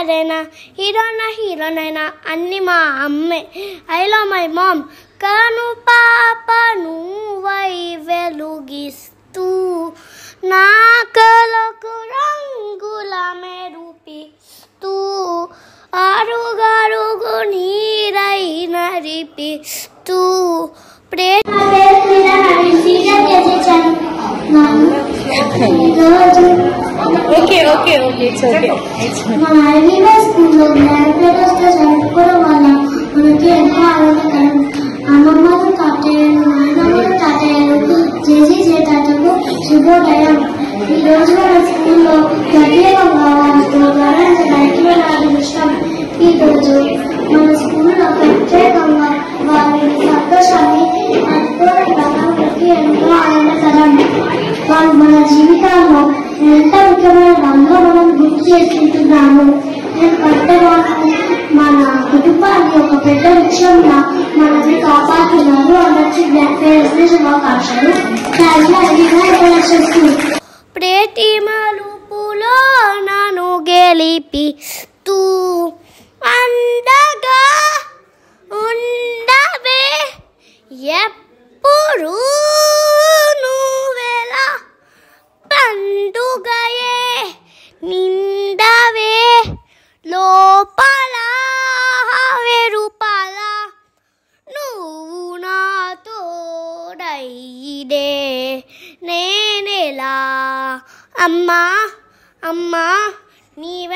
డాడైనా హీరోనైనా అన్ని మా అమ్మే. I love my mom. కను పాప నువ్వై వెలుగిస్తూ నా కలకు రంగుల మెరుపిస్తూ అరుగరుగు నీరై నరిపిస్తూ అమ్మమ్మలు తాతయ్యలు నాయనమ్మలు తాతయ్యలు చేసి చేతాతకు శుభోదయం. ఈరోజు మన స్కూల్లో ప్రత్యేకంగా వారితో గణించడానికి నాకు ఇష్టం. ఈరోజు మన స్కూల్లో ప్రత్యేకంగా వారి సంతోషాన్ని అనుకోవడానికి ఎంతో ఆనందకరం. వాళ్ళు మన జీవితాల్లో ఎంత ముఖ్యమైన రంగంలో మనం గుర్తు చేసుకుంటున్నాము. ఎందుకంటే వాళ్ళు మన కుటుంబాన్ని ఒక పెద్ద విషయంగా మనల్ని కాపాడుతున్నారు. అందరికీ శుభాకాంక్షలు. ప్రతి మలుపులో నన్ను గెలిపిస్తూ అందగా ఉండవే ఎప్పుడు నువ్వెలా పండుగయే నిండవే లోపల వెరుపల నువ్వు నాతో డైడే నేనెలా అమ్మా నీవే